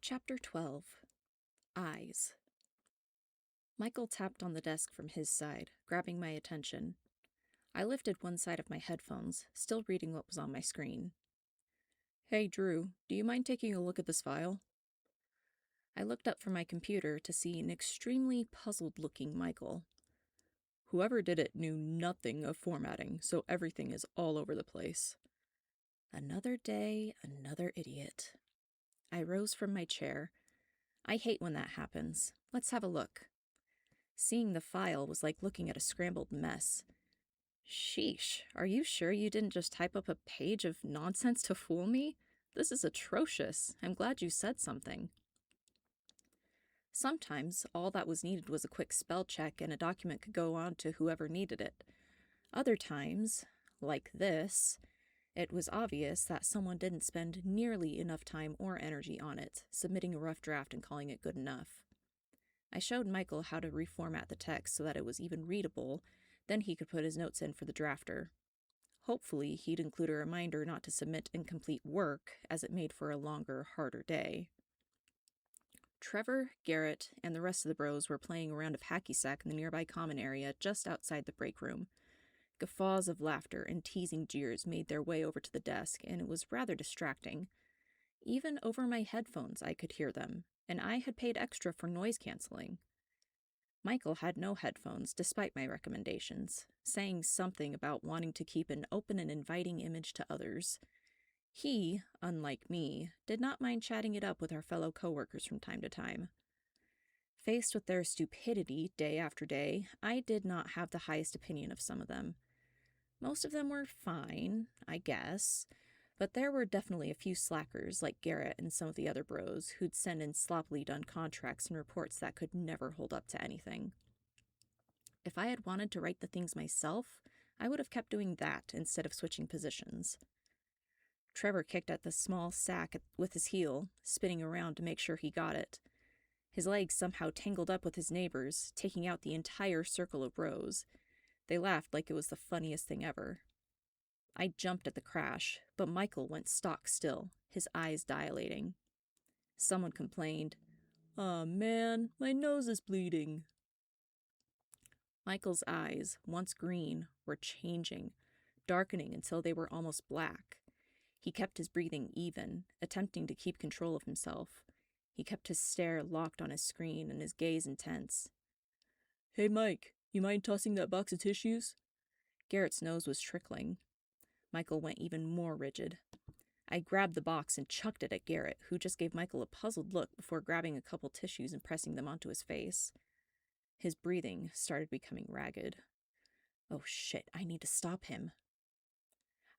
Chapter 12. Eyes. Michael tapped on the desk from his side, grabbing my attention. I lifted one side of my headphones, still reading what was on my screen. "Hey, Drew, do you mind taking a look at this file?" I looked up from my computer to see an extremely puzzled-looking Michael. "Whoever did it knew nothing of formatting, so everything is all over the place." Another day, another idiot. I rose from my chair. I hate when that happens. Let's have a look. Seeing the file was like looking at a scrambled mess. Sheesh, are you sure you didn't just type up a page of nonsense to fool me? This is atrocious. I'm glad you said something. Sometimes all that was needed was a quick spell check and a document could go on to whoever needed it. Other times, like this, it was obvious that someone didn't spend nearly enough time or energy on it, submitting a rough draft and calling it good enough. I showed Michael how to reformat the text so that it was even readable, then he could put his notes in for the drafter. Hopefully, he'd include a reminder not to submit incomplete work, as it made for a longer, harder day. Trevor, Garrett, and the rest of the bros were playing a round of hacky sack in the nearby common area just outside the break room. Guffaws of laughter and teasing jeers made their way over to the desk, and it was rather distracting. Even over my headphones I could hear them, and I had paid extra for noise canceling. Michael had no headphones, despite my recommendations, saying something about wanting to keep an open and inviting image to others. He, unlike me, did not mind chatting it up with our fellow coworkers from time to time. Faced with their stupidity day after day, I did not have the highest opinion of some of them. Most of them were fine, I guess, but there were definitely a few slackers like Garrett and some of the other bros who'd send in sloppily done contracts and reports that could never hold up to anything. If I had wanted to write the things myself, I would have kept doing that instead of switching positions. Trevor kicked at the small sack with his heel, spinning around to make sure he got it. His legs somehow tangled up with his neighbors, taking out the entire circle of rows. They laughed like it was the funniest thing ever. I jumped at the crash, but Michael went stock still, his eyes dilating. Someone complained, "Aw, man, my nose is bleeding." Michael's eyes, once green, were changing, darkening until they were almost black. He kept his breathing even, attempting to keep control of himself. He kept his stare locked on his screen and his gaze intense. "Hey, Mike, you mind tossing that box of tissues?" Garrett's nose was trickling. Michael went even more rigid. I grabbed the box and chucked it at Garrett, who just gave Michael a puzzled look before grabbing a couple tissues and pressing them onto his face. His breathing started becoming ragged. Oh shit, I need to stop him.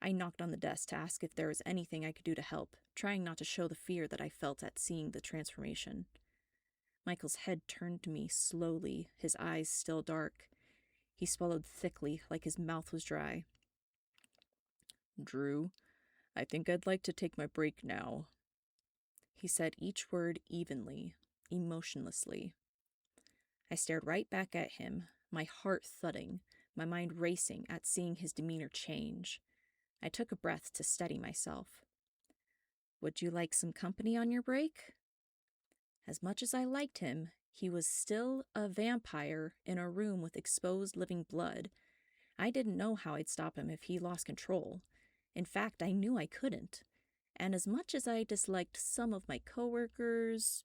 I knocked on the desk to ask if there was anything I could do to help, trying not to show the fear that I felt at seeing the transformation. Michael's head turned to me slowly, his eyes still dark. He swallowed thickly, like his mouth was dry. "Drew, I think I'd like to take my break now." He said each word evenly, emotionlessly. I stared right back at him, my heart thudding, my mind racing at seeing his demeanor change. I took a breath to steady myself. "Would you like some company on your break?" As much as I liked him, he was still a vampire in a room with exposed living blood. I didn't know how I'd stop him if he lost control. In fact, I knew I couldn't. And as much as I disliked some of my coworkers,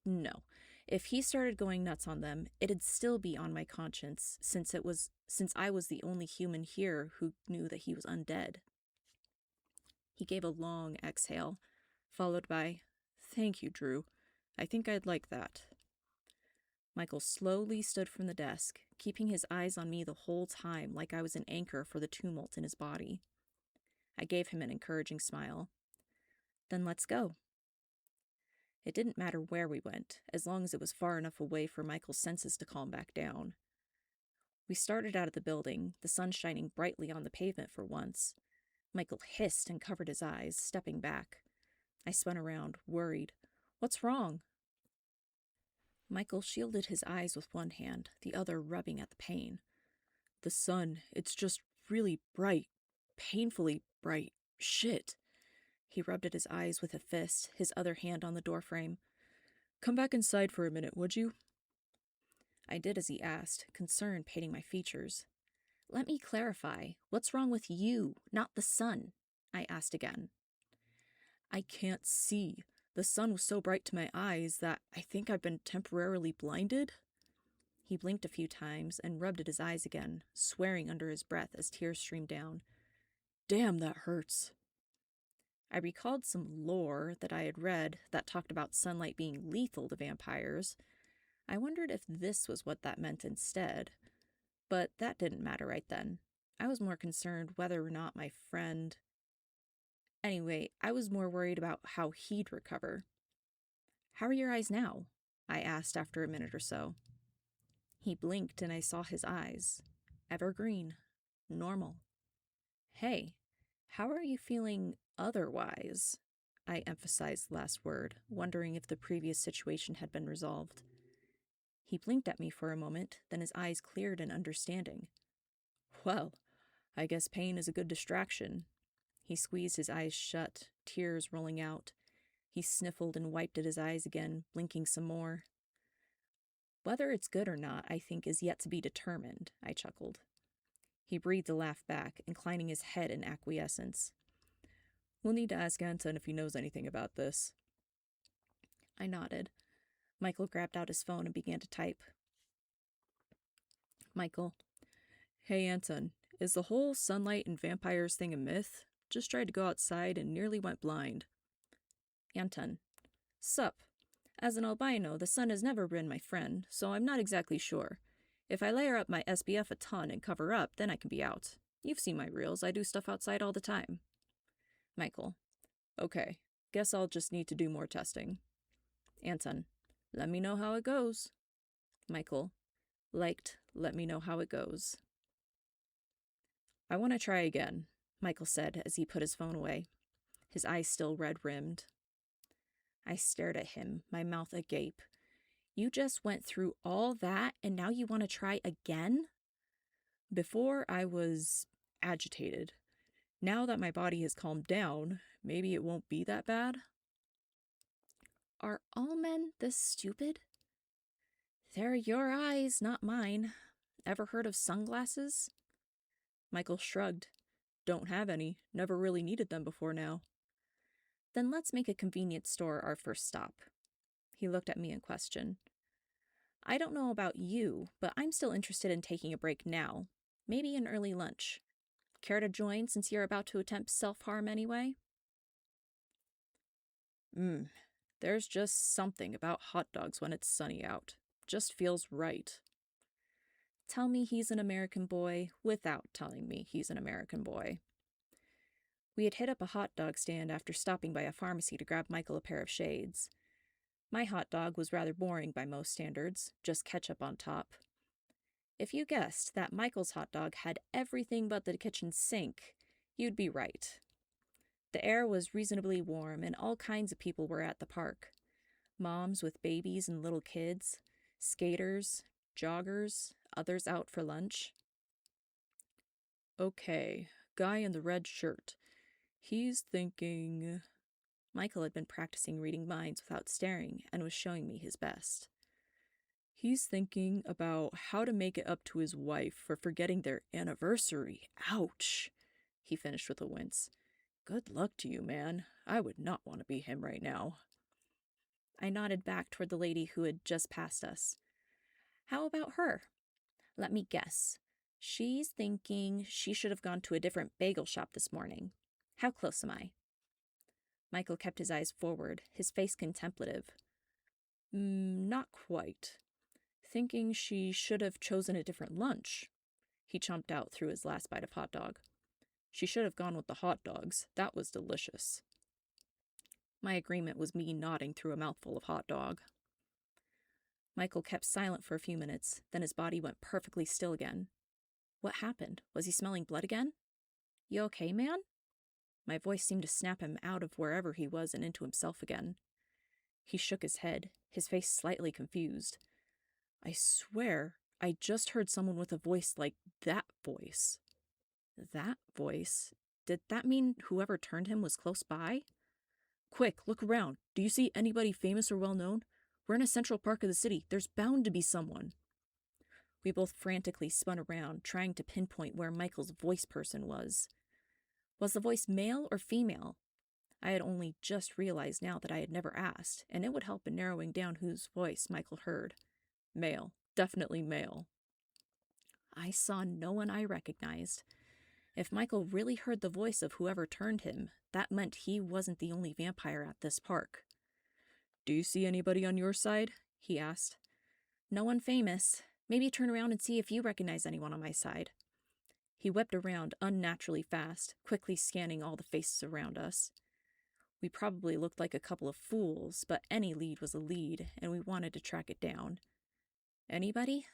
no. If he started going nuts on them, it'd still be on my conscience since I was the only human here who knew that he was undead. He gave a long exhale, followed by, "Thank you, Drew. I think I'd like that." Michael slowly stood from the desk, keeping his eyes on me the whole time like I was an anchor for the tumult in his body. I gave him an encouraging smile. "Then let's go." It didn't matter where we went, as long as it was far enough away for Michael's senses to calm back down. We started out of the building, the sun shining brightly on the pavement for once. Michael hissed and covered his eyes, stepping back. I spun around, worried. "What's wrong?" Michael shielded his eyes with one hand, the other rubbing at the pain. "The sun, it's just really bright. Painfully bright. Shit." He rubbed at his eyes with a fist, his other hand on the doorframe. "Come back inside for a minute, would you?" I did as he asked, concern painting my features. "Let me clarify. What's wrong with you, not the sun?" I asked again. "I can't see. The sun was so bright to my eyes that I think I've been temporarily blinded." He blinked a few times and rubbed at his eyes again, swearing under his breath as tears streamed down. "Damn, that hurts." I recalled some lore that I had read that talked about sunlight being lethal to vampires. I wondered if this was what that meant instead. But that didn't matter right then. I was more concerned whether or not my friend... Anyway, I was more worried about how he'd recover. "How are your eyes now?" I asked after a minute or so. He blinked and I saw his eyes. Evergreen. Normal. "Hey, how are you feeling otherwise?" I emphasized the last word, wondering if the previous situation had been resolved. He blinked at me for a moment, then his eyes cleared in understanding. "Well, I guess pain is a good distraction." He squeezed his eyes shut, tears rolling out. He sniffled and wiped at his eyes again, blinking some more. "Whether it's good or not, I think, is yet to be determined," I chuckled. He breathed a laugh back, inclining his head in acquiescence. "We'll need to ask Anton if he knows anything about this." I nodded. Michael grabbed out his phone and began to type. Michael. "Hey, Anton, is the whole sunlight and vampires thing a myth? Just tried to go outside and nearly went blind." Anton. "Sup. As an albino, the sun has never been my friend, so I'm not exactly sure. If I layer up my SPF a ton and cover up, then I can be out. You've seen my reels, I do stuff outside all the time." Michael. "Okay, guess I'll just need to do more testing." Anton. "Let me know how it goes." Michael. Liked, let me know how it goes. "I want to try again," Michael said as he put his phone away. His eyes still red-rimmed. I stared at him, my mouth agape. "You just went through all that and now you want to try again?" Before I was agitated. Now that my body has calmed down, maybe it won't be that bad. "Are all men this stupid?" "They're your eyes, not mine. Ever heard of sunglasses?" Michael shrugged. "Don't have any. Never really needed them before now." "Then let's make a convenience store our first stop." He looked at me in question. "I don't know about you, but I'm still interested in taking a break now. Maybe an early lunch. Care to join since you're about to attempt self-harm anyway?" There's just something about hot dogs when it's sunny out. Just feels right." Tell me he's an American boy without telling me he's an American boy. We had hit up a hot dog stand after stopping by a pharmacy to grab Michael a pair of shades. My hot dog was rather boring by most standards, just ketchup on top. If you guessed that Michael's hot dog had everything but the kitchen sink, you'd be right. The air was reasonably warm and all kinds of people were at the park. Moms with babies and little kids, skaters, joggers, others out for lunch. "Okay, guy in the red shirt. He's thinking..." Michael had been practicing reading minds without staring and was showing me his best. "He's thinking about how to make it up to his wife for forgetting their anniversary. Ouch," he finished with a wince. "Good luck to you, man. I would not want to be him right now." I nodded back toward the lady who had just passed us. "How about her? Let me guess. She's thinking she should have gone to a different bagel shop this morning. How close am I?" Michael kept his eyes forward, his face contemplative. Not quite. Thinking she should have chosen a different lunch." He chomped out through his last bite of hot dog. "She should have gone with the hot dogs. That was delicious." My agreement was me nodding through a mouthful of hot dog. Michael kept silent for a few minutes, then his body went perfectly still again. What happened? Was he smelling blood again? "You okay, man?" My voice seemed to snap him out of wherever he was and into himself again. He shook his head, his face slightly confused. "I swear, I just heard someone with a voice like that voice." That voice? Did that mean whoever turned him was close by? Quick, look around. Do you see anybody famous or well-known? We're in a central park of the city. There's bound to be someone. We both frantically spun around, trying to pinpoint where Michael's voice person was. Was the voice male or female? I had only just realized now that I had never asked, and it would help in narrowing down whose voice Michael heard. Male. Definitely male. I saw no one I recognized. If Michael really heard the voice of whoever turned him, that meant he wasn't the only vampire at this park. Do you see anybody on your side? He asked. No one famous. Maybe turn around and see if you recognize anyone on my side. He whipped around unnaturally fast, quickly scanning all the faces around us. We probably looked like a couple of fools, but any lead was a lead, and we wanted to track it down. Anybody?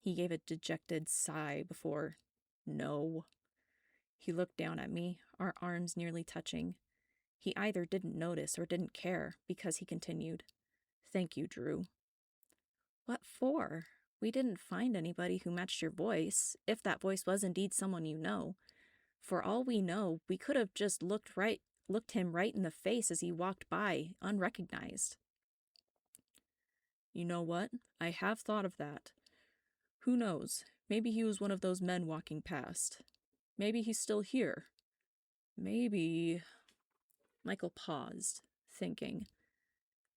He gave a dejected sigh before, no. He looked down at me, our arms nearly touching. He either didn't notice or didn't care, because he continued, Thank you, Drew. What for? We didn't find anybody who matched your voice, if that voice was indeed someone you know. For all we know, we could have just looked him right in the face as he walked by, unrecognized. You know what? I have thought of that. Who knows? Maybe he was one of those men walking past. Maybe he's still here. Maybe... Michael paused, thinking.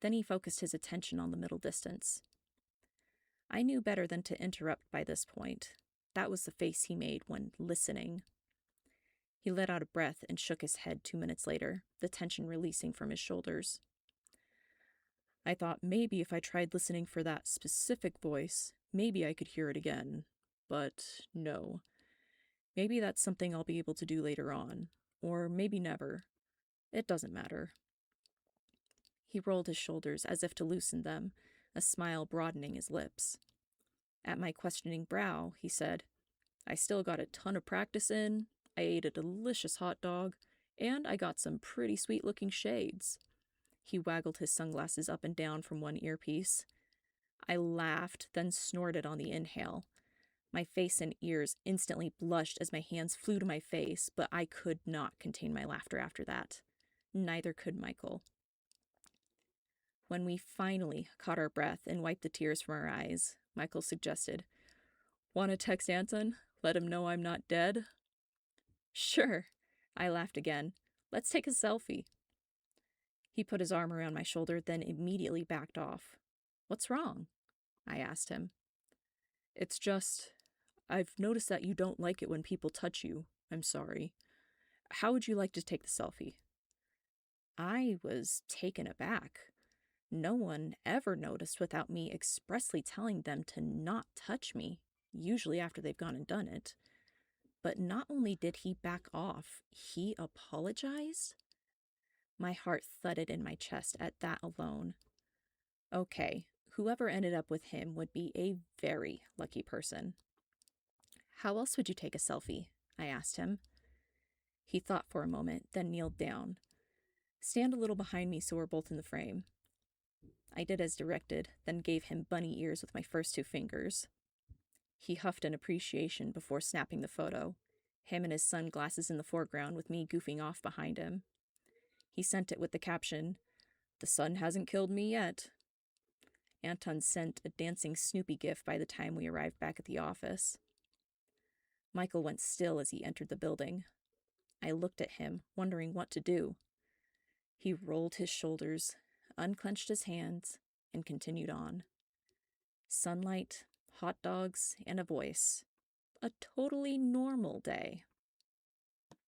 Then he focused his attention on the middle distance. I knew better than to interrupt by this point. That was the face he made when listening. He let out a breath and shook his head 2 minutes later, the tension releasing from his shoulders. I thought maybe if I tried listening for that specific voice, maybe I could hear it again. But no. Maybe that's something I'll be able to do later on. Or maybe never. It doesn't matter. He rolled his shoulders as if to loosen them, a smile broadening his lips. At my questioning brow, he said, I still got a ton of practice in, I ate a delicious hot dog, and I got some pretty sweet-looking shades. He waggled his sunglasses up and down from one earpiece. I laughed, then snorted on the inhale. My face and ears instantly blushed as my hands flew to my face, but I could not contain my laughter after that. Neither could Michael. When we finally caught our breath and wiped the tears from our eyes, Michael suggested, Want to text Anton? Let him know I'm not dead? Sure, I laughed again. Let's take a selfie. He put his arm around my shoulder, then immediately backed off. What's wrong? I asked him. It's just, I've noticed that you don't like it when people touch you. I'm sorry. How would you like to take the selfie? I was taken aback. No one ever noticed without me expressly telling them to not touch me, usually after they've gone and done it. But not only did he back off, he apologized? My heart thudded in my chest at that alone. Okay, whoever ended up with him would be a very lucky person. How else would you take a selfie? I asked him. He thought for a moment, then kneeled down. Stand a little behind me so we're both in the frame. I did as directed, then gave him bunny ears with my first 2 fingers. He huffed in appreciation before snapping the photo, him and his sunglasses in the foreground with me goofing off behind him. He sent it with the caption, The sun hasn't killed me yet. Anton sent a dancing Snoopy gif by the time we arrived back at the office. Michael went still as he entered the building. I looked at him, wondering what to do. He rolled his shoulders, unclenched his hands, and continued on. Sunlight, hot dogs, and a voice. A totally normal day.